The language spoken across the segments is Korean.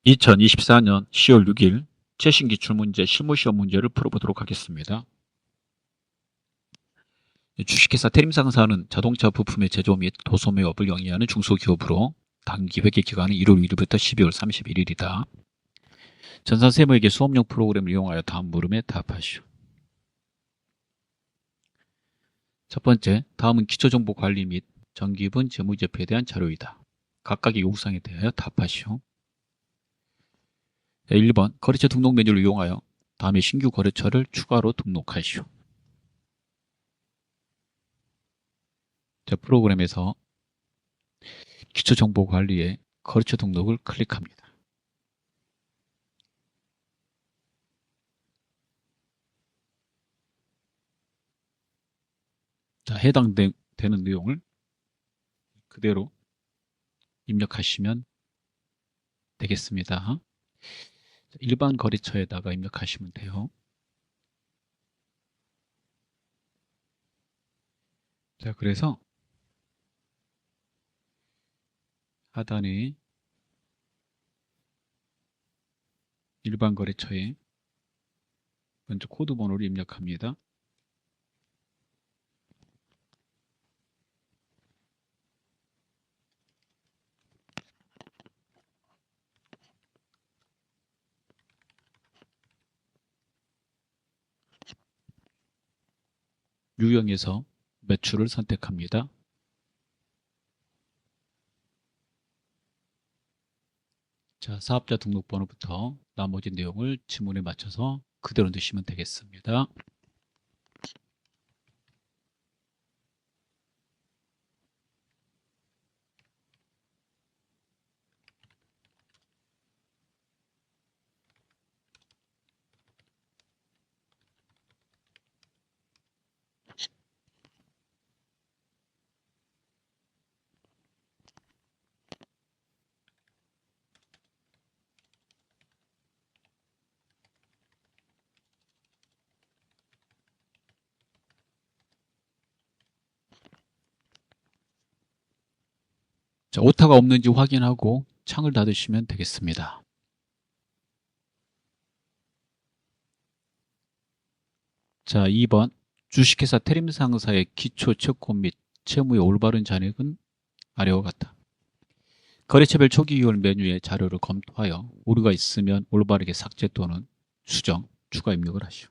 2024년 10월 6일 최신 기출문제 실무시험 문제를 풀어보도록 하겠습니다. 주식회사 테림상사는 자동차 부품의 제조 및 도소 매업을 영위하는 중소기업으로 단기 회계 기간은 1월 1일부터 12월 31일이다. 전산세무회계 수업용 프로그램을 이용하여 다음 물음에 답하시오. 첫 번째, 다음은 기초정보관리 및 정기분 재무제표에 대한 자료이다. 각각의 요구사항에 대하여 답하시오. 1번, 거래처 등록 메뉴를 이용하여 다음에 신규 거래처를 추가로 등록하시오. 자, 프로그램에서 기초정보관리에 거래처 등록을 클릭합니다. 자, 해당되는 내용을 그대로 입력하시면 되겠습니다. 일반 거래처에다가 입력하시면 돼요. 자, 그래서 하단에 일반 거래처에 먼저 코드 번호를 입력합니다. 유형에서 매출을 선택합니다. 자, 사업자 등록번호부터 나머지 내용을 지문에 맞춰서 그대로 넣으시면 되겠습니다. 자, 오타가 없는지 확인하고 창을 닫으시면 되겠습니다. 자, 2번 주식회사 테림상사의 기초 채권 및 채무의 올바른 잔액은 아래와 같다. 거래처별 초기이월 메뉴의 자료를 검토하여 오류가 있으면 올바르게 삭제 또는 수정, 추가 입력을 하시오.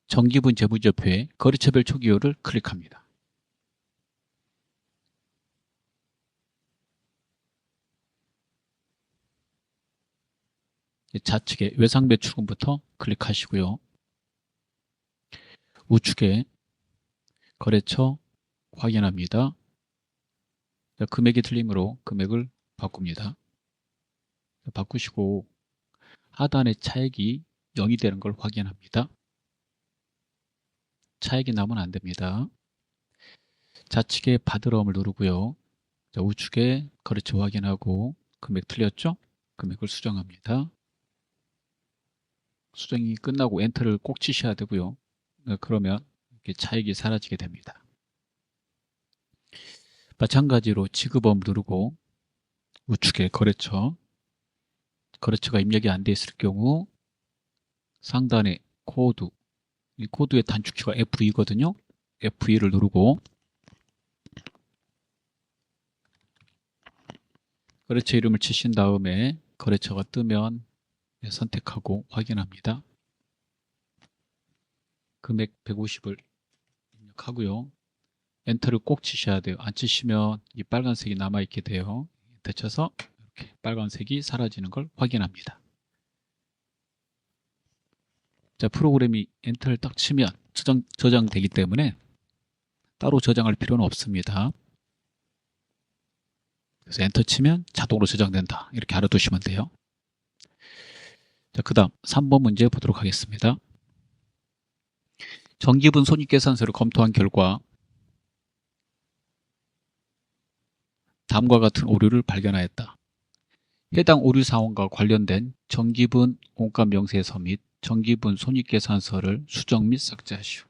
정기분 재무제표에 거래처별 초기이월을 클릭합니다. 좌측에 외상 매출금부터 클릭하시고요. 우측에 거래처 확인합니다. 자, 금액이 틀리므로 금액을 바꿉니다. 자, 바꾸시고 하단에 차액이 0이 되는 걸 확인합니다. 차액이 나면 안 됩니다. 좌측에 받으러움을 누르고요. 자, 우측에 거래처 확인하고 금액 틀렸죠? 금액을 수정합니다. 수정이 끝나고 엔터를 꼭 치셔야 되고요. 그러면 이렇게 차액이 사라지게 됩니다. 마찬가지로 지급업 누르고 우측에 거래처가 입력이 안 돼 있을 경우 상단에 코드, 이 코드의 단축키가 F2거든요. F2를 누르고 거래처 이름을 치신 다음에 거래처가 뜨면 선택하고 확인합니다. 금액 150을 입력하고요. 엔터를 꼭 치셔야 돼요. 안 치시면 이 빨간색이 남아있게 돼요. 엔터 쳐서 이렇게 빨간색이 사라지는 걸 확인합니다. 자, 프로그램이 엔터를 딱 치면 저장되기 때문에 따로 저장할 필요는 없습니다. 그래서 엔터 치면 자동으로 저장된다. 이렇게 알아두시면 돼요. 자, 그 다음 3번 문제 보도록 하겠습니다. 정기분 손익계산서를 검토한 결과 다음과 같은 오류를 발견하였다. 해당 오류 사원과 관련된 정기분 원가 명세서 및 정기분 손익계산서를 수정 및 삭제하시오.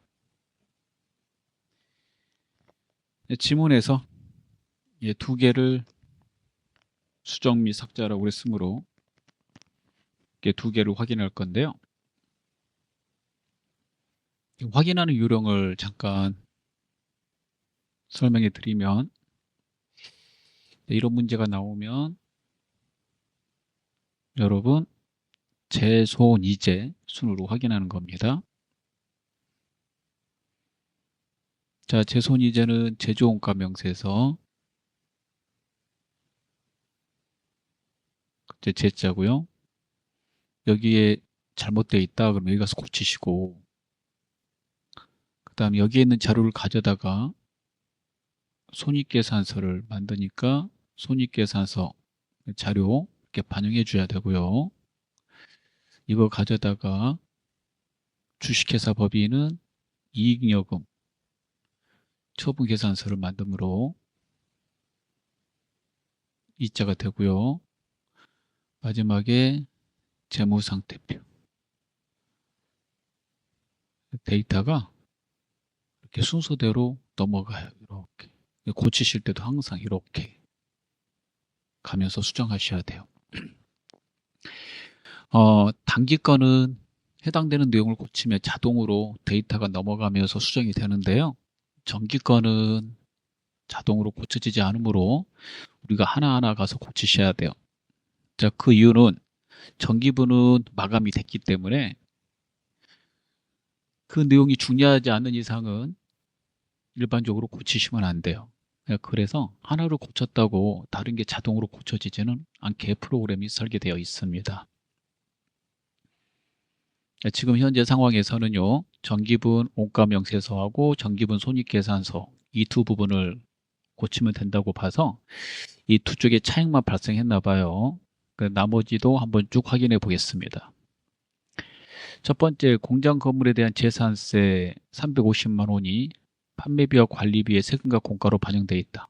지문에서 두 개를 수정 및 삭제라고 했으므로 두 개를 확인할 건데요. 확인하는 요령을 잠깐 설명해 드리면, 이런 문제가 나오면 여러분 제손이제 순으로 확인하는 겁니다. 자, 제손이제는 제조원가 명세서 제자고요. 여기에 잘못되어 있다 그러면 여기 가서 고치시고, 그 다음에 여기에 있는 자료를 가져다가 손익계산서를 만드니까 손익계산서 자료 이렇게 반영해 줘야 되고요. 이거 가져다가 주식회사 법인은 이익여금 처분계산서를 만듦으로 이자가 되고요. 마지막에 재무상태표 데이터가 이렇게 순서대로 넘어가요. 이렇게 고치실 때도 항상 이렇게 가면서 수정하셔야 돼요. 단기 거는 해당되는 내용을 고치면 자동으로 데이터가 넘어가면서 수정이 되는데요. 정기 거는 자동으로 고쳐지지 않으므로 우리가 하나하나 가서 고치셔야 돼요. 자, 그 이유는 정기부는 마감이 됐기 때문에 그 내용이 중요하지 않는 이상은 일반적으로 고치시면 안 돼요. 그래서 하나를 고쳤다고 다른 게 자동으로 고쳐지지는 않게 프로그램이 설계되어 있습니다. 지금 현재 상황에서는요, 정기분 원가명세서하고 정기분 손익계산서 이 두 부분을 고치면 된다고 봐서 이 두 쪽에 차익만 발생했나 봐요. 나머지도 한번 쭉 확인해 보겠습니다. 첫 번째, 공장 건물에 대한 재산세 350만 원이 판매비와 관리비의 세금과 공가로 반영되어 있다.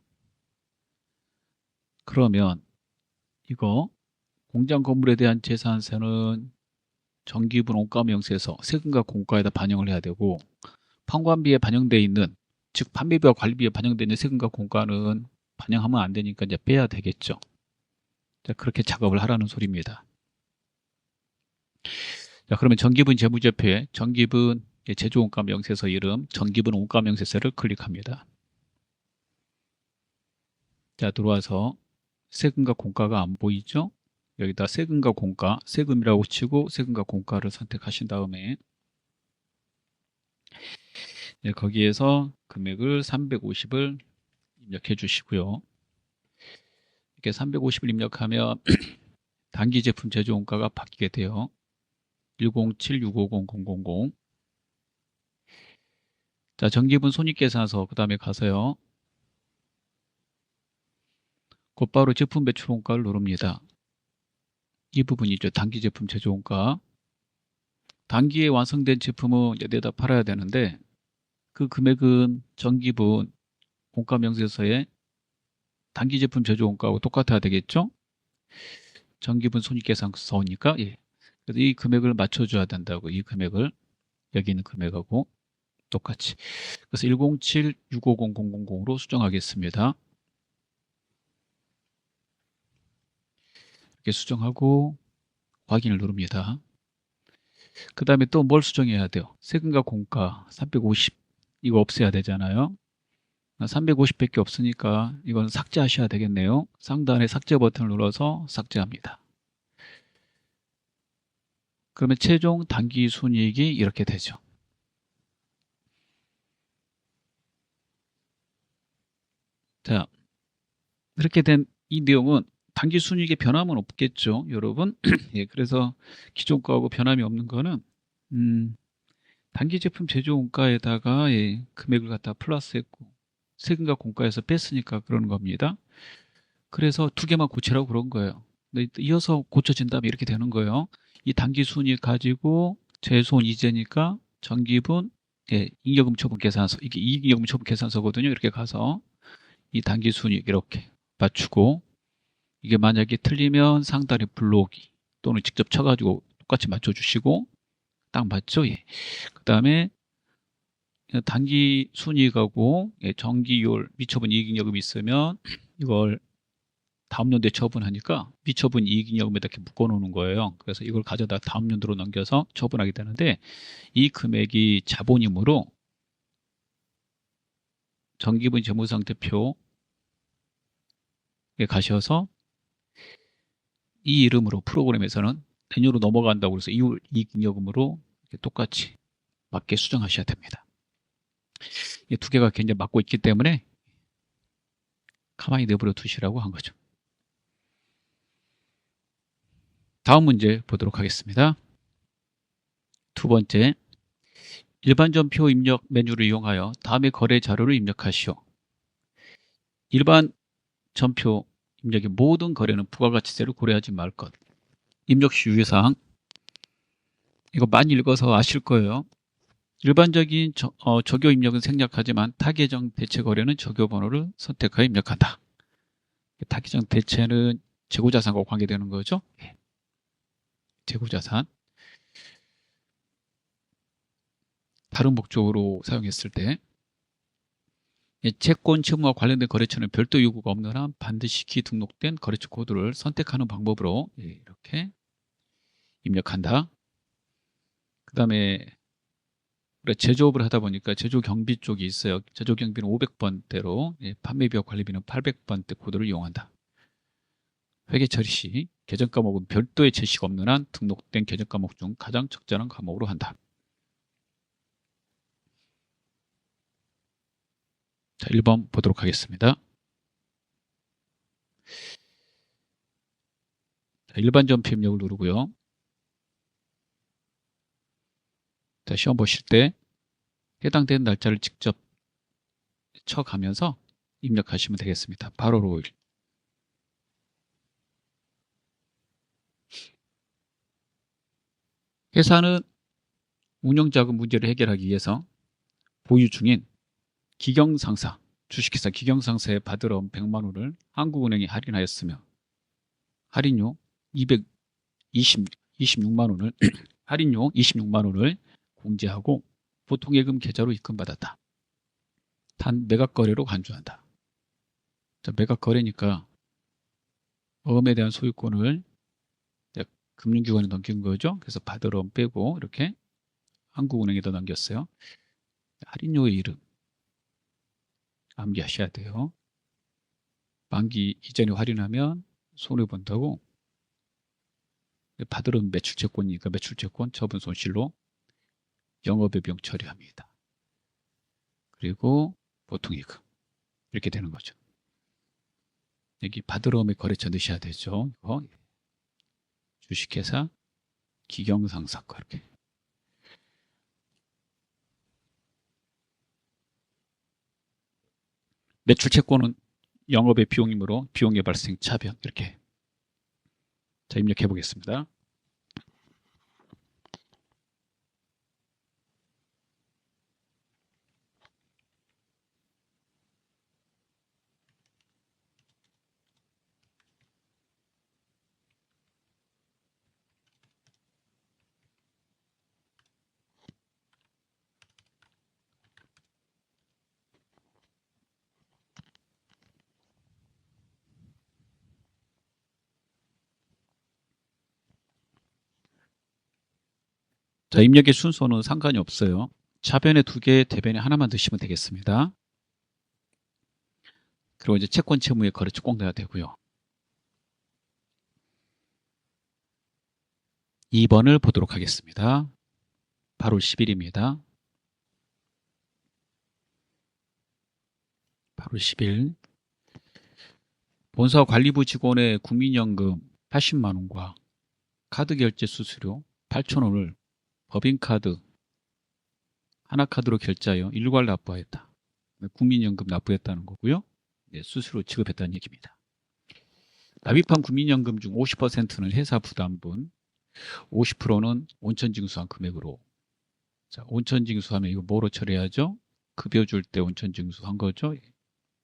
그러면 이거 공장 건물에 대한 재산세는 정기분 원가명세서 세금과 공가에다 반영을 해야 되고, 판관비에 반영되어 있는, 즉 판매비와 관리비에 반영되어 있는 세금과 공가는 반영하면 안 되니까 이제 빼야 되겠죠. 자, 그렇게 작업을 하라는 소리입니다. 자, 그러면 정기분 재무제표에 정기분 제조원가 명세서 이름 정기분 원가 명세서를 클릭합니다. 자, 들어와서 세금과 공가가 안 보이죠? 여기다 세금과 공가, 세금이라고 치고 세금과 공가를 선택하신 다음에 거기에서 금액을 350을 입력해 주시고요. 이렇게 350을 입력하면 단기 제품 제조 원가가 바뀌게 돼요. 107-650-000. 자, 정기분 손익계산서 그 다음에 가서요. 곧바로 제품 배출 원가를 누릅니다. 이 부분이죠. 단기 제품 제조 원가. 단기에 완성된 제품은 내다 팔아야 되는데 그 금액은 정기분 원가 명세서에 단기 제품 제조 원가하고 똑같아야 되겠죠? 정기분 손익계산서니까 예. 그래서 이 금액을 맞춰줘야 된다고. 이 금액을 여기 있는 금액하고 똑같이. 그래서 107-650-000으로 수정하겠습니다. 이렇게 수정하고 확인을 누릅니다. 그 다음에 또 뭘 수정해야 돼요? 세금과 공가 350 이거 없애야 되잖아요. 350밖에 없으니까 이건 삭제하셔야 되겠네요. 상단에 삭제 버튼을 눌러서 삭제합니다. 그러면 최종 단기 순이익이 이렇게 되죠. 자, 이렇게 된 이 내용은 단기 순이익에 변함은 없겠죠, 여러분. 예, 그래서 기존 거하고 변함이 없는 거는 단기 제품 제조 원가에다가 예, 금액을 갖다 플러스했고 세금과 공가에서 뺐으니까 그러는 겁니다. 그래서 두 개만 고치라고 그런 거예요. 근데 이어서 고쳐진다면 이렇게 되는 거예요. 이 단기 순이익 가지고 제손 이제니까 정기분 예, 잉여금 처분 계산서 이게 이익여금 처분 계산서거든요. 이렇게 가서 이 단기 순이익 이렇게 맞추고 이게 만약에 틀리면 상단에 불러오기 또는 직접 쳐가지고 똑같이 맞춰주시고 딱 맞죠? 예. 그 다음에 단기 순이익하고 예, 정기율 미처분 이익여금이 있으면 이걸 다음 연도에 처분하니까 미처분 이익잉여금에다 이렇게 묶어놓는 거예요. 그래서 이걸 가져다 다음 연도로 넘겨서 처분하게 되는데 이 금액이 자본임으로 정기분 재무상태표에 가셔서 이 이름으로 프로그램에서는 내년으로 넘어간다고 해서 이익잉여금으로 똑같이 맞게 수정하셔야 됩니다. 이 두 개가 굉장히 맞고 있기 때문에 가만히 내버려 두시라고 한 거죠. 다음 문제 보도록 하겠습니다. 두 번째, 일반 전표 입력 메뉴를 이용하여 다음의 거래 자료를 입력하시오. 일반 전표 입력의 모든 거래는 부가가치세를 고려하지 말 것. 입력 시 유의사항. 이거 많이 읽어서 아실 거예요. 일반적인 조교 입력은 생략하지만 타계정 대체 거래는 조교 번호를 선택하여 입력한다. 타계정 대체는 재고자산과 관계되는 거죠. 재고자산. 다른 목적으로 사용했을 때 채권 채무와 관련된 거래처는 별도 요구가 없는 한 반드시 등록된 거래처 코드를 선택하는 방법으로 이렇게 입력한다. 그 다음에 제조업을 하다 보니까 제조경비 쪽이 있어요. 제조경비는 500번대로 판매비와 관리비는 800번대 코드를 이용한다. 회계 처리 시 계정 과목은 별도의 제시가 없는 한 등록된 계정 과목 중 가장 적절한 과목으로 한다. 자, 1번 보도록 하겠습니다. 자, 일반 전표 입력을 누르고요. 자, 시험 보실 때 해당되는 날짜를 직접 쳐가면서 입력하시면 되겠습니다. 8월 5일. 회사는 운영자금 문제를 해결하기 위해서 보유 중인 기경상사, 주식회사 기경상사에 받으러 온 100만 원을 한국은행에 할인하였으며 할인료 26만 원을 할인료 26만 원을 공제하고 보통예금 계좌로 입금받았다. 단 매각거래로 간주한다. 자, 매각거래니까 어음에 대한 소유권을 금융기관에 넘긴 거죠. 그래서 받으러 온 빼고 이렇게 한국은행에다 넘겼어요. 할인료의 이름 암기하셔야 돼요. 만기 이전에 할인하면 손해본다고. 받으러 온 매출채권이니까 매출채권 처분 손실로 영업의 비용 처리합니다. 그리고 보통이익 이렇게 되는 거죠. 여기 받으러 오면 거래처 넣으셔야 되죠. 이거 주식회사 기경상사과 이렇게. 매출채권은 영업의 비용이므로 비용의 발생 차변 이렇게. 자, 입력해 보겠습니다. 자, 입력의 순서는 상관이 없어요. 차변에 2개, 대변에 하나만 드시면 되겠습니다. 그리고 이제 채권 채무에 거래처 꼭 넣어야 되고요. 2번을 보도록 하겠습니다. 8월 10일입니다. 8월 10일 본사 관리부 직원의 국민연금 80만 원과 카드 결제 수수료 8천 원을 법인카드 하나카드로 결제하여 일괄 납부하였다. 국민연금 납부했다는 거고요. 수수료 지급했다는 얘기입니다. 납입한 국민연금 중 50%는 회사 부담분, 50%는 온천징수한 금액으로. 자, 온천징수하면 이거 뭐로 처리하죠? 급여 줄 때 온천징수한 거죠.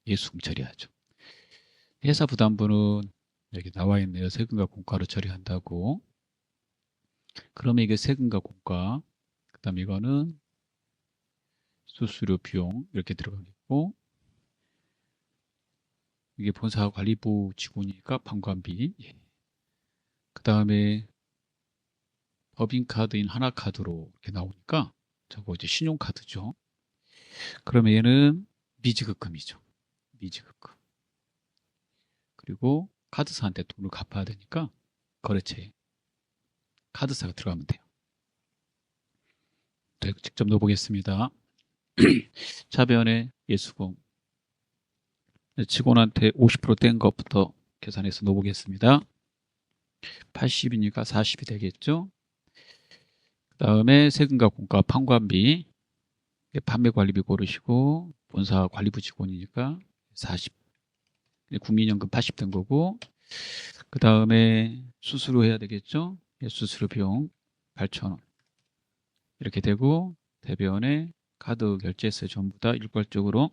예수금 처리하죠. 회사 부담분은 여기 나와 있네요. 세금과 공과로 처리한다고. 그러면 이게 세금과 공과, 그 다음 이거는 수수료 비용 이렇게 들어가겠고, 이게 본사관리부 직원이니까 판관비. 그 다음에 법인카드인 하나카드로 이렇게 나오니까 저거 이제 신용카드죠. 그러면 얘는 미지급금이죠. 미지급금. 그리고 카드사한테 돈을 갚아야 되니까 거래처에 카드사가 들어가면 돼요. 네, 직접 넣어보겠습니다. 차변에 예수금. 직원한테 50%뗀 것부터 계산해서 넣어보겠습니다. 80이니까 40이 되겠죠. 그 다음에 세금과 공과 판관비, 판매관리비 고르시고 본사관리부 직원이니까 40, 국민연금 80 된 거고, 그 다음에 수수료 해야 되겠죠. 수수료 비용 8,000원 이렇게 되고, 대변에 카드 결제세 전부 다 일괄적으로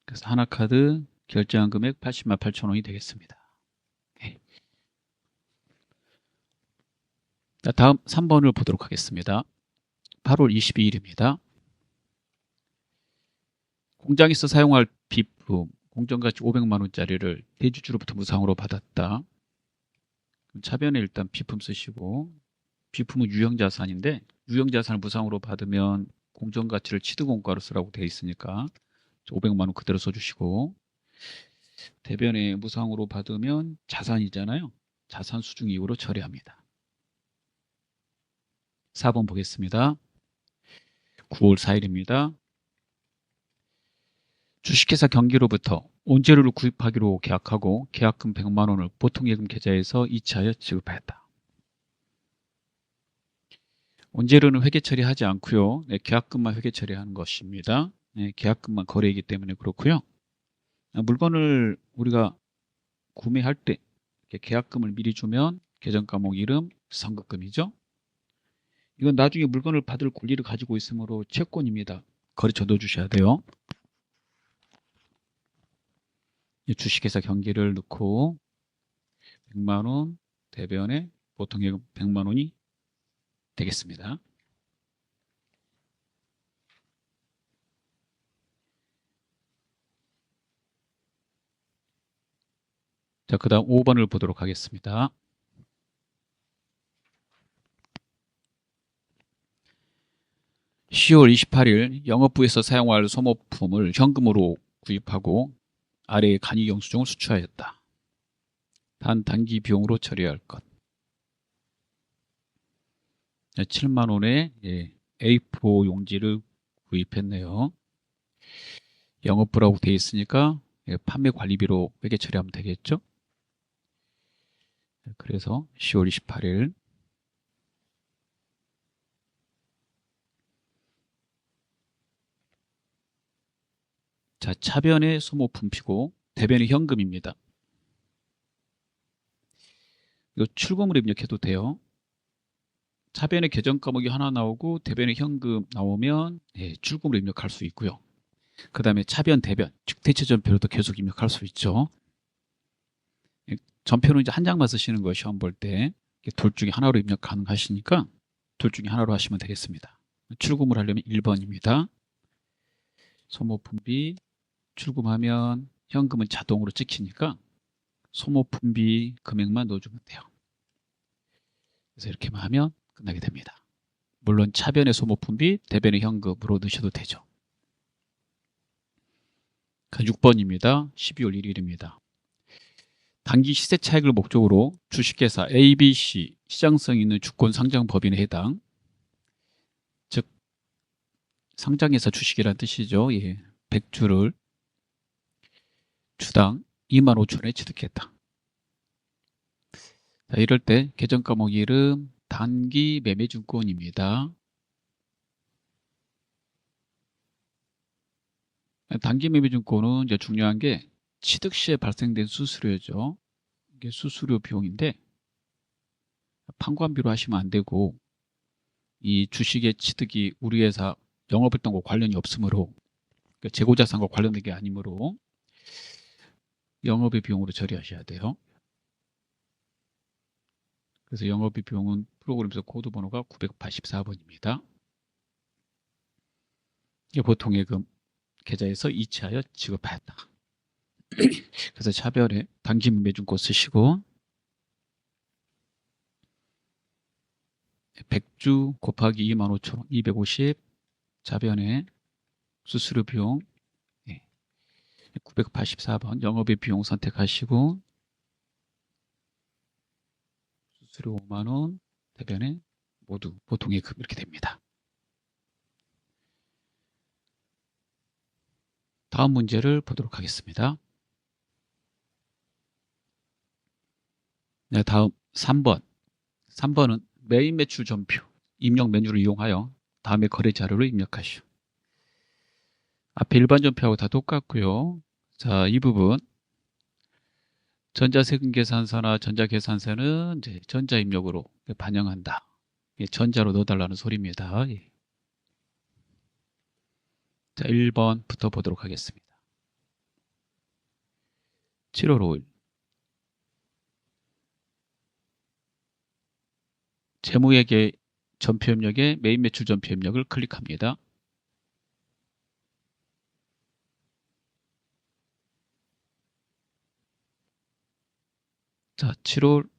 그래서 하나카드 결제한 금액 80만 8천 원이 되겠습니다. 다음 3번을 보도록 하겠습니다. 8월 22일입니다. 공장에서 사용할 비품, 공정가치 500만 원짜리를 대주주로부터 무상으로 받았다. 차변에 일단 비품 쓰시고, 비품은 유형자산인데 유형자산을 무상으로 받으면 공정가치를 취득원가로 쓰라고 되어 있으니까 500만 원 그대로 써주시고, 대변에 무상으로 받으면 자산이잖아요. 자산 수중 이후로 처리합니다. 4번 보겠습니다. 9월 4일입니다. 주식회사 경기로부터 원재료를 구입하기로 계약하고 계약금 100만 원을 보통예금 계좌에서 이체하여 지급하였다. 원재료는 회계 처리하지 않고요. 네, 계약금만 회계 처리하는 것입니다. 네, 계약금만 거래이기 때문에 그렇고요. 물건을 우리가 구매할 때 계약금을 미리 주면 계정과목 이름 선급금이죠. 이건 나중에 물건을 받을 권리를 가지고 있으므로 채권입니다. 거래처 넣어주셔야 돼요. 주식회사 경기를 넣고 100만 원 대변에 보통예금 100만 원이 되겠습니다. 자, 그 다음 5번을 보도록 하겠습니다. (10월 28일) 영업부에서 사용할 소모품을 현금으로 구입하고 아래의 간이 영수증을 수취하였다. 단 단기 비용으로 처리할 것. 7만 원의 A4 용지를 구입했네요. 영업부라고 되어 있으니까 판매 관리비로 회계 처리하면 되겠죠. 그래서 10월 28일 자, 차변의 소모품피고 대변의 현금입니다. 이거 출금을 입력해도 돼요. 차변에 계정 과목이 하나 나오고 대변에 현금 나오면 출금을 입력할 수 있고요. 그 다음에 차변, 대변, 즉 대체 전표로도 계속 입력할 수 있죠. 전표는 이제 한 장만 쓰시는 거예요. 시험 볼 때. 둘 중에 하나로 입력 가능하시니까 둘 중에 하나로 하시면 되겠습니다. 출금을 하려면 1번입니다. 소모품비 출금하면 현금은 자동으로 찍히니까 소모품비 금액만 넣어주면 돼요. 그래서 이렇게만 하면 끝나게 됩니다. 물론 차변의 소모품비, 대변의 현금으로 넣으셔도 되죠. 6번입니다. 12월 1일입니다. 단기 시세 차익을 목적으로 주식회사 ABC 시장성 있는 주권 상장 법인에 해당, 즉 상장회사 주식이라는 뜻이죠. 100주를 주당 2만 5천원에 취득했다. 자, 이럴 때 계정 과목 이름 단기 매매증권입니다. 단기 매매증권은 이제 중요한 게 취득 시에 발생된 수수료죠. 이게 수수료 비용인데 판관비로 하시면 안 되고, 이 주식의 취득이 우리 회사 영업활동과 관련이 없으므로, 그러니까 재고자산과 관련된 게 아니므로 영업의 비용으로 처리하셔야 돼요. 그래서 영업의 비용은 프로그램에서 코드 번호가 984번입니다. 보통예금 계좌에서 이체하여 지급하였다. 그래서 차별에 당진 매준고 쓰시고 100주 곱하기 25,000원 250 자변에 수수료 비용 984번 영업의 비용 선택하시고 수수료 5만원 대변에 모두 보통예금 이렇게 됩니다. 다음 문제를 보도록 하겠습니다. 네, 다음 3번. 3번은 메인 매출 전표 입력 메뉴를 이용하여 다음에 거래 자료를 입력하시오. 앞에 일반 전표하고 다 똑같고요. 자, 이 부분 전자세금 계산서나 전자계산서는 이제 전자 입력으로 반영한다. 전자로 넣어달라는 소리입니다. 자, 1번부터 보도록 하겠습니다. 7월 5일 재무회계 전표 입력에 메인 매출 전표 입력을 클릭합니다. 자, 7월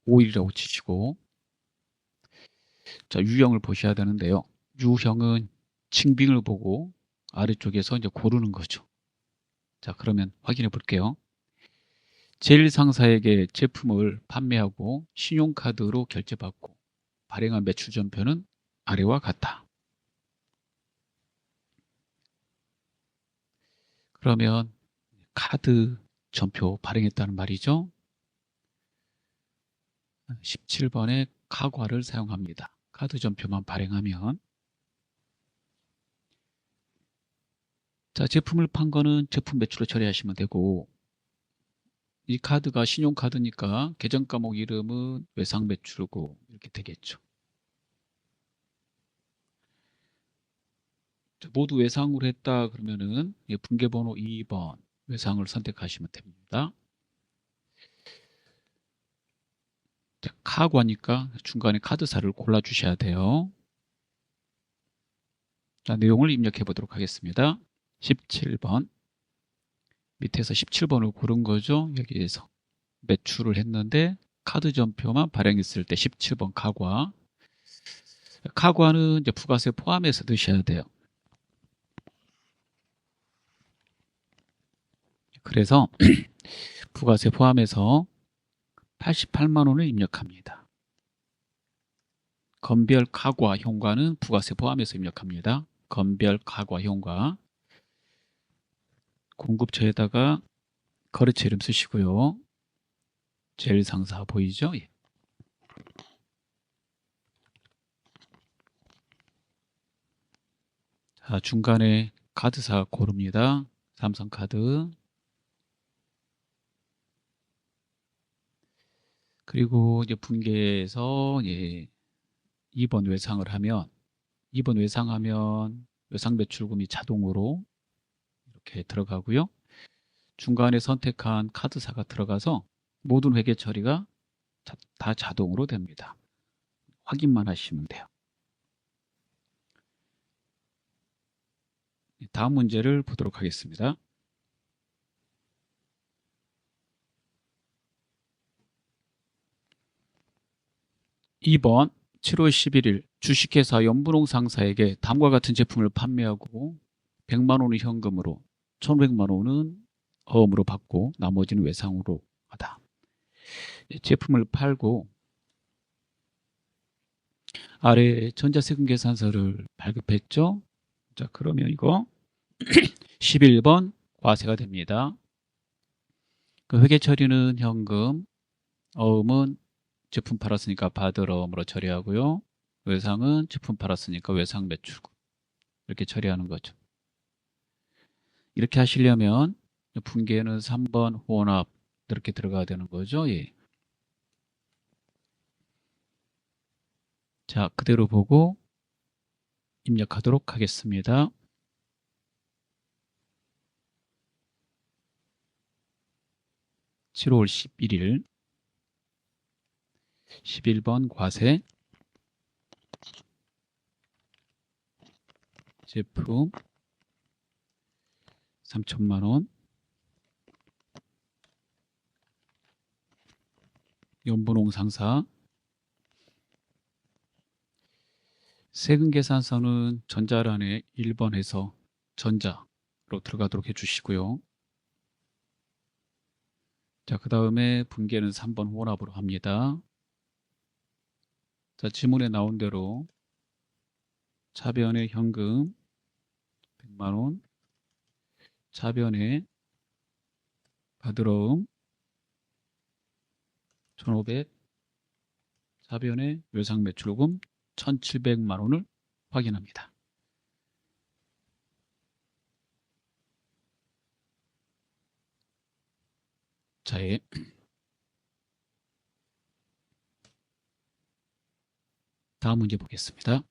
5일이라고 치시고 자, 유형을 보셔야 되는데요. 유형은 징빙을 보고 아래쪽에서 이제 고르는 거죠. 자, 그러면 확인해 볼게요. 제1상사에게 제품을 판매하고 신용카드로 결제받고 발행한 매출 전표는 아래와 같다. 그러면 카드 전표 발행했다는 말이죠. 17번에 카과를 사용합니다. 카드 전표만 발행하면 자, 제품을 판 거는 제품 매출로 처리하시면 되고 이 카드가 신용카드니까 계정 과목 이름은 외상 매출고 이렇게 되겠죠. 모두 외상으로 했다 그러면은 분계번호 2번 외상을 선택하시면 됩니다. 자, 카과니까 중간에 카드사를 골라주셔야 돼요. 자, 내용을 입력해 보도록 하겠습니다. 17번 밑에서 17번을 고른 거죠. 여기에서 매출을 했는데 카드 전표만 발행했을 때 17번 카과. 카과는 이제 부가세 포함해서 넣으셔야 돼요. 그래서 부가세 포함해서 88만 원을 입력합니다. 건별 카과 현과는 부가세 포함해서 입력합니다. 건별 카과 현과 공급처에다가 거래처 이름 쓰시고요. 제일 상사 보이죠? 예. 자, 중간에 카드사 고릅니다. 삼성카드. 그리고 이제 분계에서 2번 외상을 하면 2번 외상하면 외상 매출금이 자동으로 이렇게 들어가고요. 중간에 선택한 카드사가 들어가서 모든 회계 처리가 다 자동으로 됩니다. 확인만 하시면 돼요. 다음 문제를 보도록 하겠습니다. 2번 7월 11일 주식회사 연분홍 상사에게 다음과 같은 제품을 판매하고 100만 원은 현금으로 1,500만 원은 어음으로 받고 나머지는 외상으로 하다. 제품을 팔고 아래 전자세금 계산서를 발급했죠. 자, 그러면 이거 11번 과세가 됩니다. 그 회계 처리는 현금, 어음은 제품 팔았으니까 받을 어음으로 처리하고요. 외상은 제품 팔았으니까 외상 매출금 이렇게 처리하는 거죠. 이렇게 하시려면 분계는 3번 혼합 이렇게 들어가야 되는 거죠. 예. 자, 그대로 보고 입력하도록 하겠습니다. (7월 11일) 11번 과세 제품 3천만 원. 연분홍 상사. 세금 계산서는 전자란에 1번 해서 전자로 들어가도록 해주시고요. 자, 그 다음에 분계는 3번 혼합으로 합니다. 자, 지문에 나온 대로 차변에 현금 100만 원, 차변에 받으러음 1,500, 차변에 외상매출금 1,700만 원을 확인합니다. 자, 다음 문제 보겠습니다.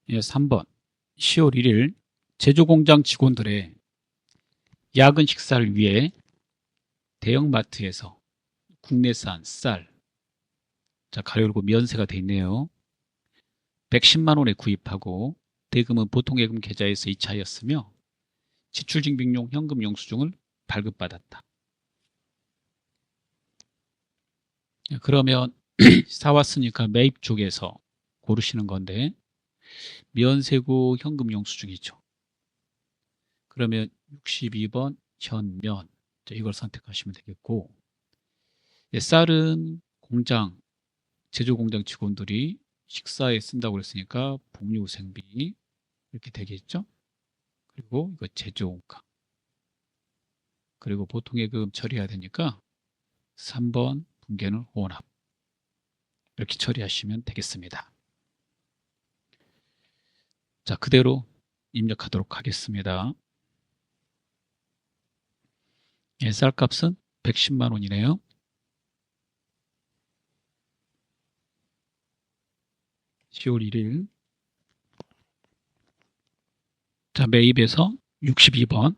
3번 10월 1일 제조공장 직원들의 야근 식사를 위해 대형마트에서 국내산 쌀, 자, 가로 열고 면세가 돼 있네요. 110만 원에 구입하고 대금은 보통예금 계좌에서 이체하였으며 지출증빙용 현금 영수증을 발급받았다. 그러면 사왔으니까 매입 쪽에서 고르시는 건데 면세고 현금 영수증이죠. 그러면 62번 현면, 이걸 선택하시면 되겠고, 쌀은 공장, 제조공장 직원들이 식사에 쓴다고 그랬으니까 복리후생비 이렇게 되겠죠. 그리고 이거 제조원가, 그리고 보통예금 처리해야 되니까 3번 분계는 혼합, 이렇게 처리하시면 되겠습니다. 자, 그대로 입력하도록 하겠습니다. 쌀값은 110만 원이네요. (10월 1일) 자, 매입에서 62번.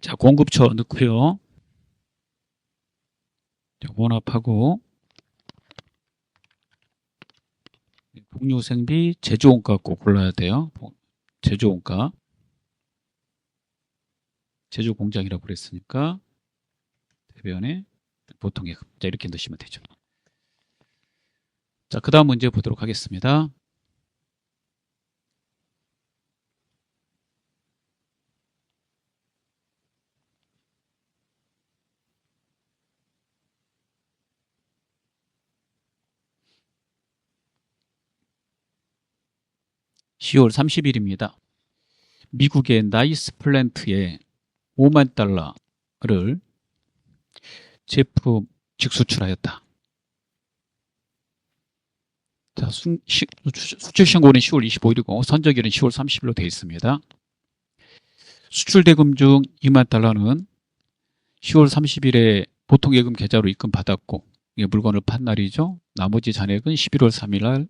자, 공급처 넣고요. 혼합하고 복리후생비 제조원가 꼭 골라야 돼요. 제조원가, 제조공장이라고 그랬으니까 대변에 보통예금, 자, 이렇게 넣으시면 되죠. 자, 그 다음 문제 보도록 하겠습니다. (10월 30일입니다) 미국의 나이스 플랜트에 5만 달러를 제품 직수출하였다. 자, 수출 신고는 10월 25일이고 선적일은 10월 30일로 되어 있습니다. 수출 대금 중 2만 달러는 10월 30일에 보통예금 계좌로 입금받았고 이게 물건을 판 날이죠. 나머지 잔액은 11월 3일 날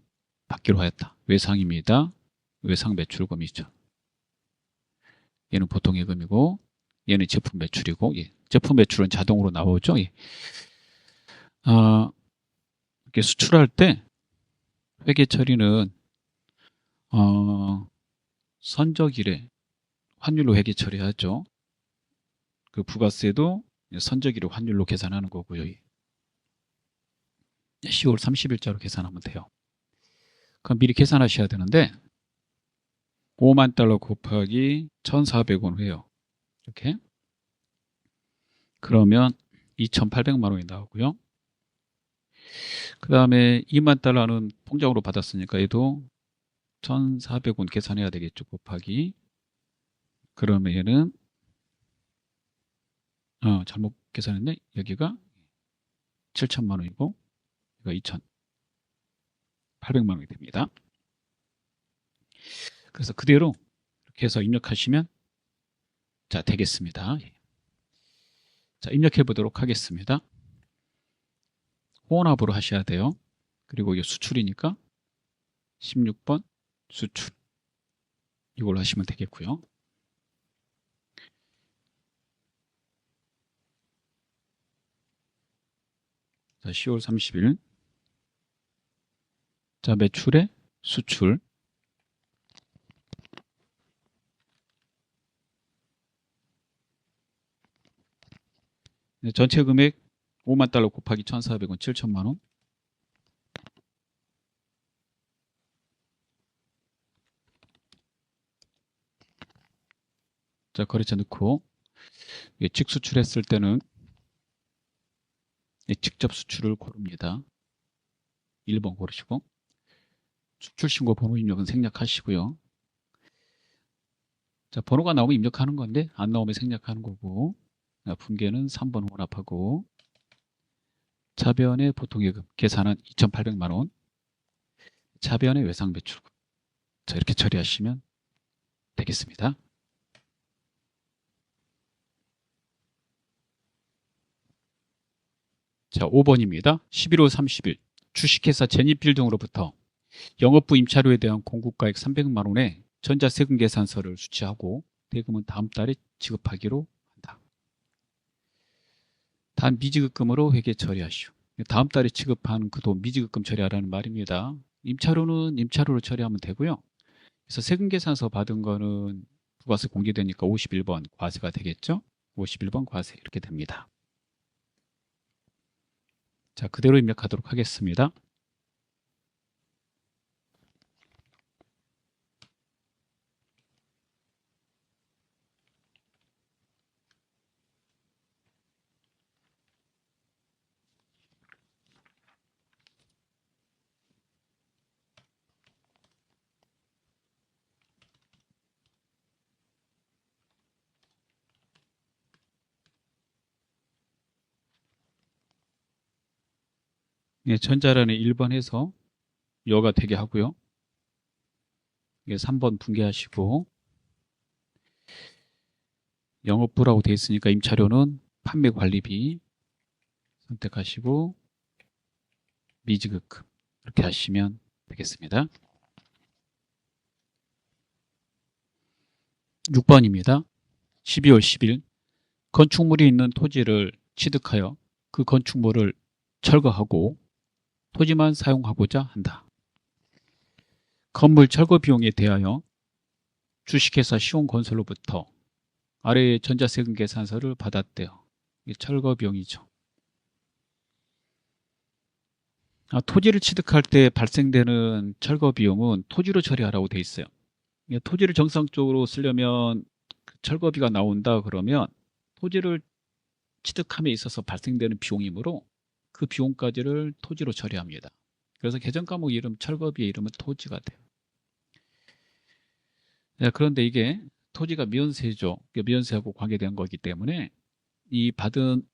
받기로 하였다. 외상입니다. 외상 매출금이죠. 얘는 보통예금이고 얘는 제품 매출이고, 예, 제품 매출은 자동으로 나오죠. 예. 이렇게 수출할 때 회계 처리는 선적일에 환율로 회계 처리하죠. 그 부가세도 선적일에 환율로 계산하는 거고요. 10월 30일자로 계산하면 돼요. 그럼 미리 계산하셔야 되는데 5만 달러 곱하기 1,400원 해요. 이렇게. 그러면 2,800만 원이 나오고요. 그 다음에 2만 달러는 통장으로 받았으니까 얘도 1,400원 계산해야 되겠죠. 곱하기. 그러면 얘는 잘못 계산했네. 여기가 7천만 원이고 여기가 2,800만 원이 됩니다. 그래서 그대로 이렇게 해서 입력하시면 자 되겠습니다. 자 입력해 보도록 하겠습니다. 호언합으로 하셔야 돼요. 그리고 이게 수출이니까 16번 수출 이걸로 하시면 되겠고요. 자 10월 30일 자 매출의 수출 전체 금액 5만 달러 곱하기 1,400원 7천만 원. 자 거래처 넣고 직수출했을 때는 직접 수출을 고릅니다. 1번 고르시고 수출신고 번호 입력은 생략하시고요. 자 번호가 나오면 입력하는 건데 안 나오면 생략하는 거고 분계는 3번 혼합하고 차변의 보통예금 계산은 2,800만 원 차변의 외상배출금 자 이렇게 처리하시면 되겠습니다. 자 5번입니다. 11월 30일 주식회사 제니필딩으로부터 영업부 임차료에 대한 공급가액 300만 원의 전자세금 계산서를 수취하고 대금은 다음 달에 지급하기로 한다. 단 미지급금으로 회계 처리하시오. 다음 달에 지급하는 그 돈 미지급금 처리하라는 말입니다. 임차료는 임차료로 처리하면 되고요. 그래서 세금 계산서 받은 거는 부가세 공제되니까 51번 과세가 되겠죠. 51번 과세 이렇게 됩니다. 자 그대로 입력하도록 하겠습니다. 전자란에 1번 해서 여가 되게 하고요. 3번 분개하시고 영업부라고 되어 있으니까 임차료는 판매관리비 선택하시고 미지급금 이렇게 하시면 되겠습니다. 6번입니다. 12월 10일 건축물이 있는 토지를 취득하여 그 건축물을 철거하고 토지만 사용하고자 한다. 건물 철거 비용에 대하여 주식회사 시온건설로부터 아래의 전자세금 계산서를 받았대요. 이게 철거 비용이죠. 토지를 취득할 때 발생되는 철거 비용은 토지로 처리하라고 돼 있어요. 토지를 정상적으로 쓰려면 철거비가 나온다 그러면 토지를 취득함에 있어서 발생되는 비용이므로 그 비용까지를 토지로 처리합니다. 그래서 계정과목 이름 철거비의 이름은 토지가 돼요. 그런데 이게 토지가 미연세죠. 미연세하고 관계된 거기 때문에 이 받은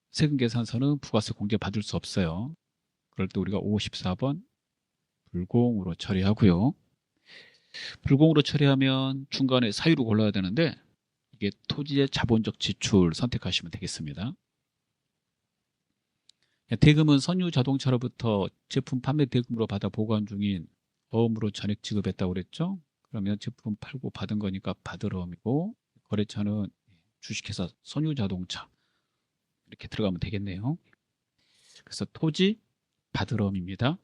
세금 계산서는 부가세 공제 받을 수 없어요. 그럴 때 우리가 54번 불공으로 처리하고요. 불공으로 처리하면 중간에 사유를 골라야 되는데 이게 토지의 자본적 지출 선택하시면 되겠습니다. 대금은 선유 자동차로부터 제품 판매 대금으로 받아 보관 중인 어음으로 전액 지급했다고 그랬죠. 그러면 제품 팔고 받은 거니까 받으러이고 거래처는 주식회사 선유 자동차 이렇게 들어가면 되겠네요. 그래서 토지 받으러입니다.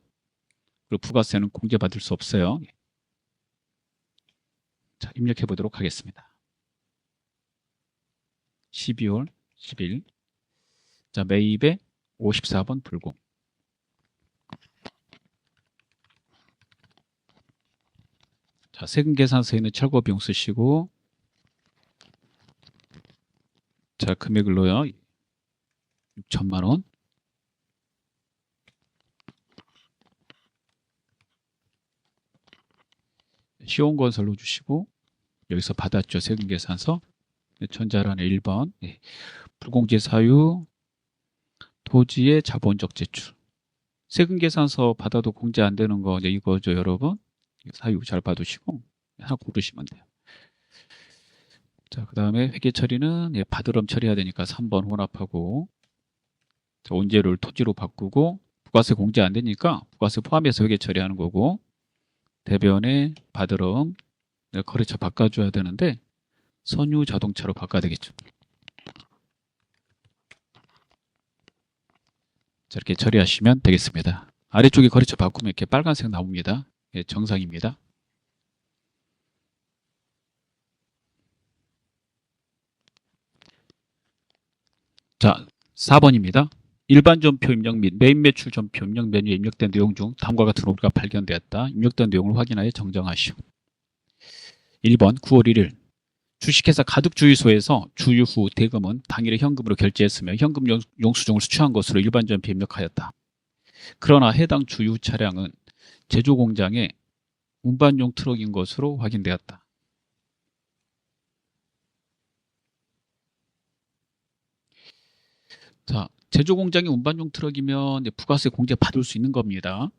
그리고 부가세는 공제받을 수 없어요. 자, 입력해 보도록 하겠습니다. 12월 10일 자 매입에 54번 불공 자 세금 계산서에는 철거 비용 쓰시고 자 금액을 넣어요. 6천만 원 시온건설 넣어주시고 여기서 받았죠. 세금 계산서 전자란에 1번 불공제 사유 토지의 자본적 제출 세금 계산서 받아도 공제 안 되는 거 이거죠. 여러분 사유 잘 봐두시고 하나 고르시면 돼요. 자, 그 다음에 회계 처리는 바드럼 처리해야 되니까 3번 혼합하고, 자, 원재료를 토지로 바꾸고, 부가세 공제 안 되니까 부가세 포함해서 회계 처리하는 거고, 대변에 바드럼 거래처 바꿔줘야 되는데 선유 자동차로 바꿔야 되겠죠. 자, 이렇게 처리하시면 되겠습니다. 아래쪽에 거래처 바꾸면 이렇게 빨간색 나옵니다. 예, 정상입니다. 자, 4번입니다. 일반 전표 입력 및 메인 매출 전표 입력 메뉴에 입력된 내용 중 다음과 같은 오류가 발견되었다. 입력된 내용을 확인하여 정정하시오. 1번 9월 1일 주식회사 가득주유소에서 주유 후 대금은 당일에 현금으로 결제했으며 현금 영수증을 수취한 것으로 일반 전표에 입력하였다. 그러나 해당 주유 차량은 제조 공장에 운반용 트럭인 것으로 확인되었다. 자, 제조 공장이 운반용 트럭이면 부가세 공제 받을 수 있는 겁니다.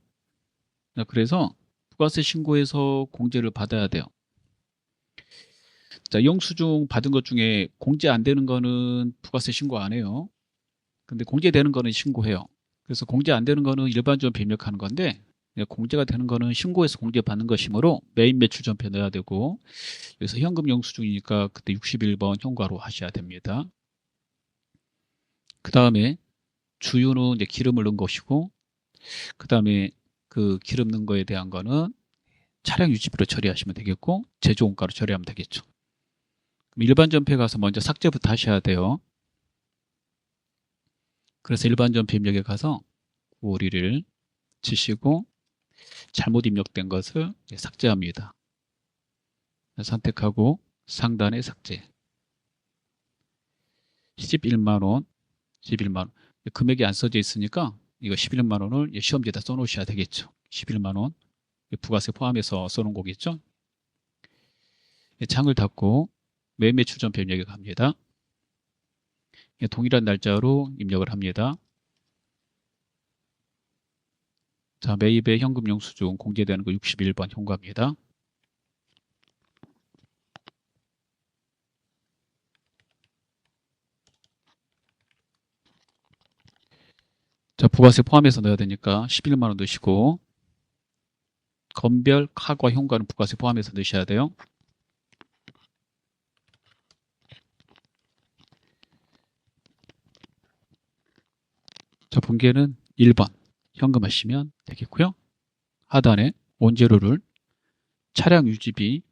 자, 그래서 부가세 신고해서 공제를 받아야 돼요. 자, 영수증 받은 것 중에 공제 안 되는 거는 부가세 신고 안 해요. 근데 공제되는 거는 신고해요. 그래서 공제 안 되는 거는 일반적으로 입력하는 건데 공제가 되는 거는 신고해서 공제받는 것이므로 메인 매출 전표에 넣어야 되고, 여기서 현금 영수증이니까 그때 61번 현과로 하셔야 됩니다. 그 다음에 주유는 이제 기름을 넣은 것이고, 그 다음에 그 기름 넣은 거에 대한 거는 차량 유지비로 처리하시면 되겠고, 제조원가로 처리하면 되겠죠. 그럼 일반 전표에 가서 먼저 삭제부터 하셔야 돼요. 그래서 일반 전표 입력에 가서 9월 1일 치시고 잘못 입력된 것을 삭제합니다. 선택하고 상단에 삭제. 11만 원, 11만 원. 금액이 안 써져 있으니까 이거 11만 원을 시험지에다 써놓으셔야 되겠죠. 11만 원. 부가세 포함해서 써놓은 거겠죠. 창을 닫고 매일 매출 전표 입력에 갑니다. 동일한 날짜로 입력을 합니다. 자, 매입의 현금 영수증 공제되는 거 61번 현과입니다. 자, 부가세 포함해서 넣어야 되니까 11만 원 넣으시고, 건별, 카과, 현과는 부가세 포함해서 넣으셔야 돼요. 자, 분계는 1번 현금 하시면 되겠고요. 하단에 원재료를 차량 유지비,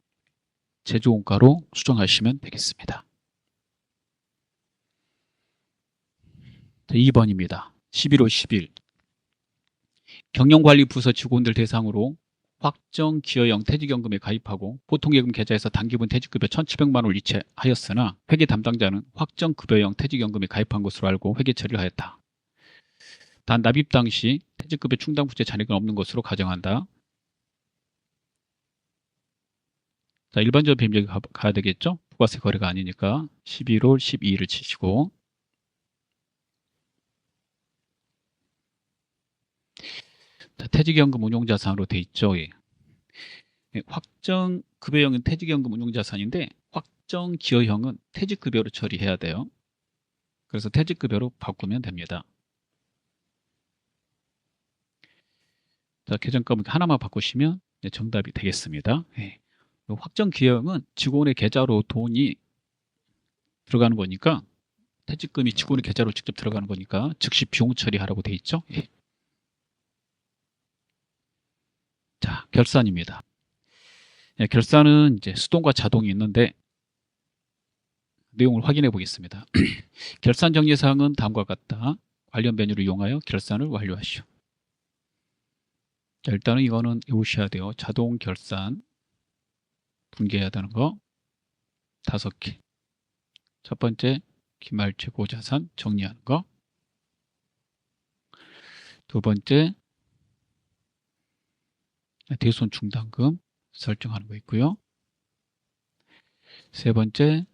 제조원가로 수정하시면 되겠습니다. 자, 2번입니다. 11월 10일 경영관리부서 직원들 대상으로 확정 기여형 퇴직연금에 가입하고 보통예금 계좌에서 단기분 퇴직급여 1,700만 원을 이체하였으나 회계 담당자는 확정급여형 퇴직연금에 가입한 것으로 알고 회계 처리를 하였다. 단 납입 당시 퇴직급여 충당부채 잔액은 없는 것으로 가정한다. 자, 일반적으로 뱀력이 가야 되겠죠? 부가세 거래가 아니니까 11월 12일을 치시고, 자, 퇴직연금 운용자산으로 돼 있죠. 예. 확정 급여형은 퇴직연금 운용자산인데 확정 기여형은 퇴직급여로 처리해야 돼요. 그래서 퇴직급여로 바꾸면 됩니다. 자, 계정값은 하나만 바꾸시면 정답이 되겠습니다. 예. 확정 기여형은 직원의 계좌로 돈이 들어가는 거니까, 퇴직금이 직원의 계좌로 직접 들어가는 거니까 즉시 비용 처리하라고 돼 있죠. 예. 자, 결산입니다. 예, 결산은 이제 수동과 자동이 있는데 내용을 확인해 보겠습니다. 결산 정리사항은 다음과 같다. 관련 메뉴를 이용하여 결산을 완료하시오. 자, 일단은 이거는 외우셔야 돼요. 자동 결산 분개해야 되는 거 5개. 첫 번째, 기말 최고 자산 정리하는 거. 두 번째, 대손 충당금 설정하는 거 있고요. 세 번째,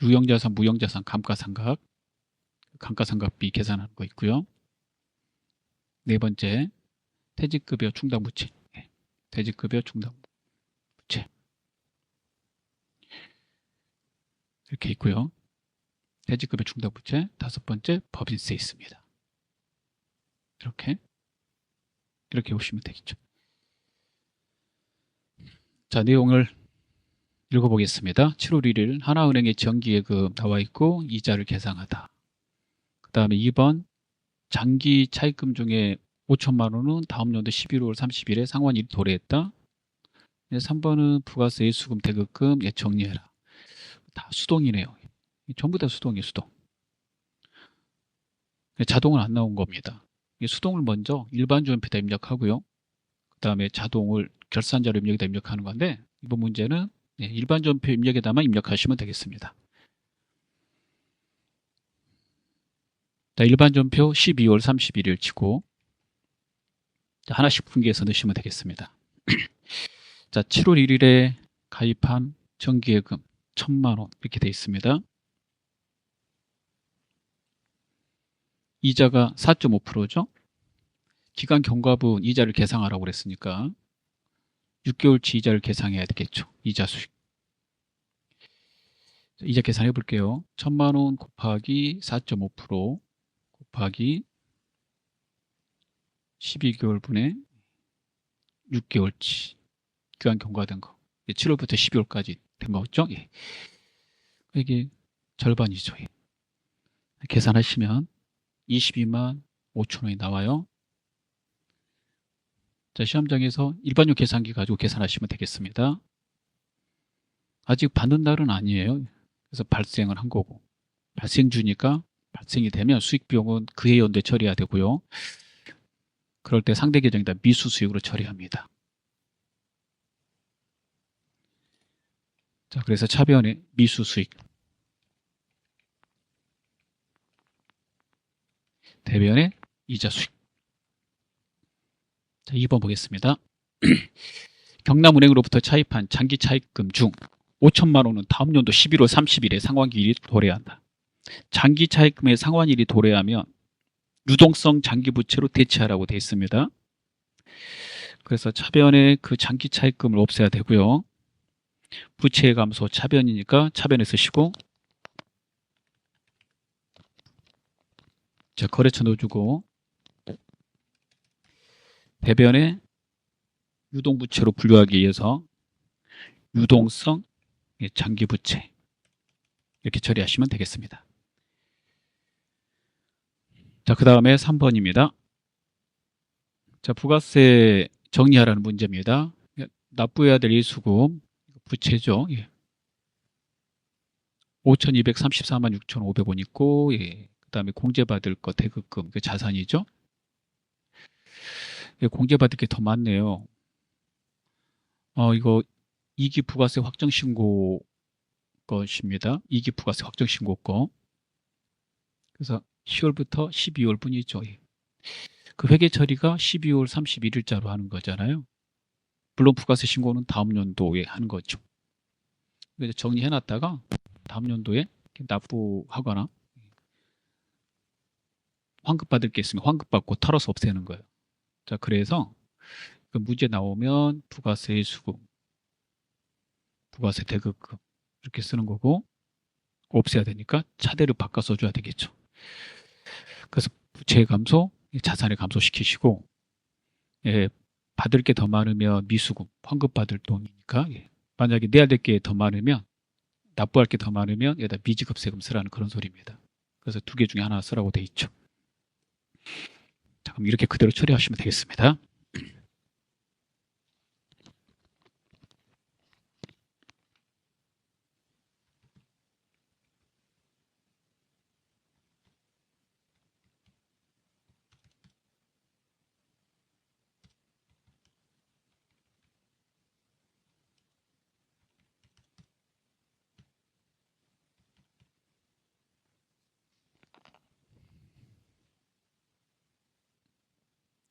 유형자산, 무형자산 감가상각, 감가상각비 계산하는 거 있고요. 네 번째, 퇴직급여 충당부채, 퇴직급여 충당부채. 이렇게 있고요. 대지급여 충당부채, 5번째 법인세 있습니다. 이렇게 보시면 되겠죠. 자, 내용을 읽어보겠습니다. 7월 1일 하나은행의 정기예금 나와 있고 이자를 계상하다. 그 다음에 2번 장기 차입금 중에 5천만 원은 다음 연도 11월 30일에 상환일이 도래했다. 3번은 부가세 수금 대급금 정리해라. 다 수동이네요. 전부 다 수동이에요. 수동. 자동은 안 나온 겁니다. 수동을 먼저 일반주연표에다 입력하고요. 그 다음에 자동을 결산자료 입력에다 입력하는 건데 이번 문제는 일반주연표 입력에다만 입력하시면 되겠습니다. 자, 일반전표 12월 31일 치고 하나씩 분기해서 넣으시면 되겠습니다. 자, 7월 1일에 가입한 정기예금 1,000만 원 이렇게 되어 있습니다. 이자가 4.5%죠. 기간 경과분 이자를 계상하라고 그랬으니까 6개월치 이자를 계상해야 되겠죠. 이자 수익. 이자 계산해 볼게요. 1,000만 원 곱하기 4.5% 곱하기 12개월분의 6개월치 기간 경과된 거. 7월부터 12월까지 된 거죠. 예. 이게 절반이죠. 예. 계산하시면 22만 5천 원이 나와요. 자, 시험장에서 일반용 계산기 가지고 계산하시면 되겠습니다. 아직 받는 날은 아니에요. 그래서 발생을 한 거고 발생주니까 발생이 되면 수익비용은 그해 연도에 처리해야 되고요. 그럴 때 상대 계정에다 미수 수익으로 처리합니다. 자, 그래서 차변에 미수 수익, 대변에 이자 수익. 자, 2번 보겠습니다. 경남은행으로부터 차입한 장기 차입금 중 5천만 원은 다음 연도 11월 30일에 상환기일이 도래한다. 장기 차입금의 상환일이 도래하면 유동성 장기 부채로 대체하라고 되어 있습니다. 그래서 차변에 그 장기 차입금을 없애야 되고요. 부채의 감소 차변이니까 차변에 쓰시고, 자, 거래처 넣어주고, 대변에 유동부채로 분류하기 위해서 유동성 장기 부채 이렇게 처리하시면 되겠습니다. 자, 그 다음에 3번입니다. 자, 부가세 정리하라는 문제입니다. 납부해야 될 일수금 부채죠. 예. 5,234만 6,500원 있고, 예. 그 다음에 공제받을 거 대급금, 그 자산이죠. 예, 공제받을 게 더 많네요. 이거 2기 부가세 확정신고 것입니다. 2기 부가세 확정신고 거. 그래서 10월부터 12월 분이죠. 예. 그 회계 처리가 12월 31일자로 하는 거잖아요. 물론 부가세 신고는 다음 연도에 하는 거죠. 그래서 정리해놨다가 다음 연도에 납부하거나 환급받을 게 있으면 환급받고 털어서 없애는 거예요. 자, 그래서 그 문제 나오면 부가세 수금, 부가세 대급금 이렇게 쓰는 거고 없애야 되니까 차대를 바꿔 써줘야 되겠죠. 그래서 부채 감소, 자산을 감소시키시고, 예, 받을 게 더 많으면 미수금, 환급받을 돈이니까, 예, 만약에 내야 될 게 더 많으면, 납부할 게 더 많으면 여기다 미지급세금 쓰라는 그런 소리입니다. 그래서 두 개 중에 하나 쓰라고 돼 있죠. 자, 그럼 이렇게 그대로 처리하시면 되겠습니다.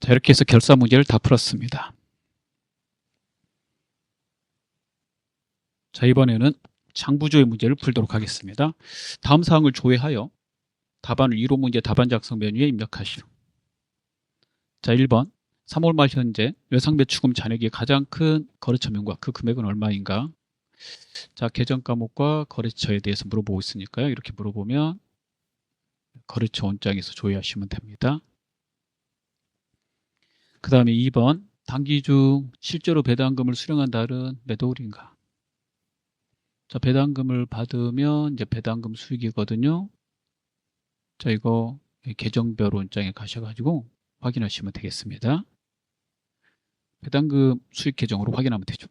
자, 이렇게 해서 결사 문제를 다 풀었습니다. 자, 이번에는 장부조회 문제를 풀도록 하겠습니다. 다음 사항을 조회하여 답안을 이론 문제 답안 작성 메뉴에 입력하시오. 자, 1번 3월 말 현재 외상배추금 잔액이 가장 큰 거래처명과 그 금액은 얼마인가? 자, 계정 과목과 거래처에 대해서 물어보고 있으니까요. 이렇게 물어보면 거래처 원장에서 조회하시면 됩니다. 그 다음에 2번, 단기 중 실제로 배당금을 수령한 달은 몇 월인가? 자, 배당금을 받으면 이제 배당금 수익이거든요. 자, 이거 계정별 원장에 가셔가지고 확인하시면 되겠습니다. 배당금 수익 계정으로 확인하면 되죠.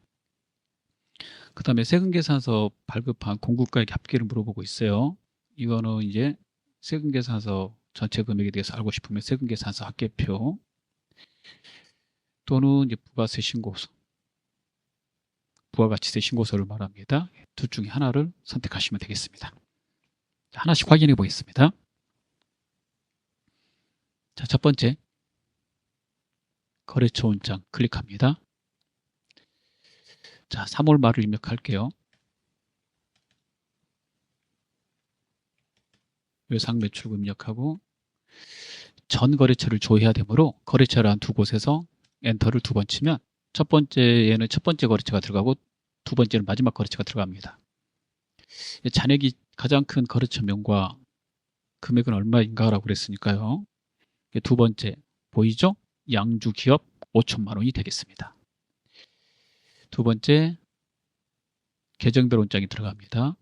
그 다음에 세금계산서 발급한 공급가액 합계를 물어보고 있어요. 이거는 이제 세금계산서 전체 금액에 대해서 알고 싶으면 세금계산서 합계표 또는 이제 부가세 신고서, 부가가치세 신고서를 말합니다. 둘 중에 하나를 선택하시면 되겠습니다. 하나씩 확인해 보겠습니다. 자, 첫 번째 거래처 원장 클릭합니다. 자, 3월 말을 입력할게요. 외상 매출금 입력하고 전 거래처를 조회해야 되므로 거래처를 한 두 곳에서 엔터를 두 번 치면 첫 번째에는 첫 번째 거래처가 들어가고 두 번째는 마지막 거래처가 들어갑니다. 잔액이 가장 큰 거래처명과 금액은 얼마인가라고 그랬으니까요. 두 번째 보이죠? 양주기업 5천만 원이 되겠습니다. 두 번째 계정별 원장이 들어갑니다.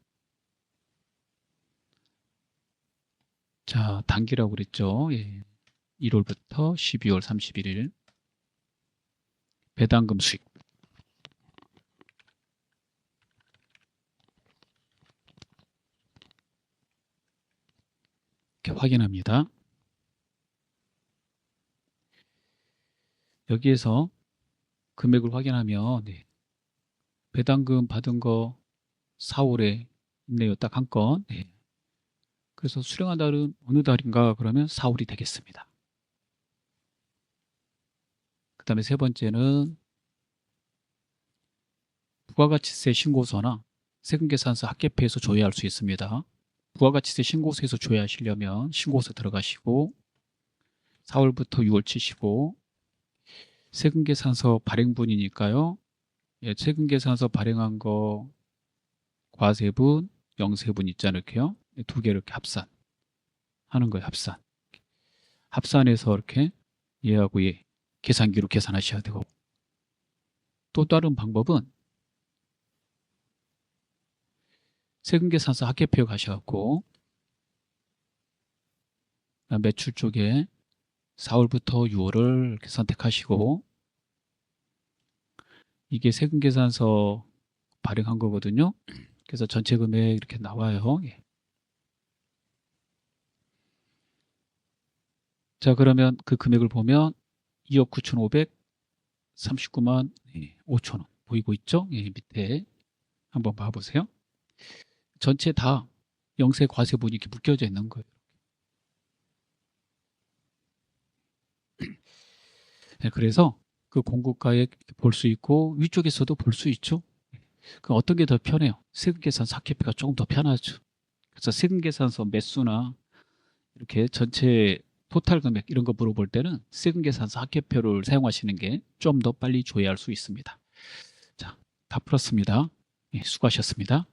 자, 단기라고 그랬죠. 1월부터 12월 31일 배당금 수익 이렇게 확인합니다. 여기에서 금액을 확인하면 배당금 받은 거 4월에 있네요. 딱 한 건. 그래서 수령한 달은 어느 달인가 그러면 4월이 되겠습니다. 그 다음에 세 번째는 부가가치세 신고서나 세금계산서 합계표에서 조회할 수 있습니다. 부가가치세 신고서에서 조회하시려면 신고서 들어가시고 4월부터 6월 치시고 세금계산서 발행분이니까요. 세금계산서 발행한 거 과세분, 영세분 있잖아요. 이렇게요. 두 개 이렇게 합산하는 거예요. 합산해서 이렇게 얘하고 얘 계산기로 계산하셔야 되고 또 다른 방법은 세금계산서 합계표에 가셔갖고 매출 쪽에 4월부터 6월을 이렇게 선택하시고 이게 세금계산서 발행한 거거든요. 그래서 전체 금액 이렇게 나와요. 자, 그러면 그 금액을 보면 2억 9,539만 5천 원 보이고 있죠? 밑에 한번 봐보세요. 전체 다 영세 과세분이 이렇게 묶여져 있는 거예요. 그래서 그 공급가액 볼 수 있고 위쪽에서도 볼 수 있죠. 그럼 어떤 게 더 편해요? 세금계산서 합계표가 조금 더 편하죠. 그래서 세금계산서 매수나 이렇게 전체 토탈 금액 이런 거 물어볼 때는 세금계산서 합계표를 사용하시는 게 좀 더 빨리 조회할 수 있습니다. 자, 다 풀었습니다. 수고하셨습니다.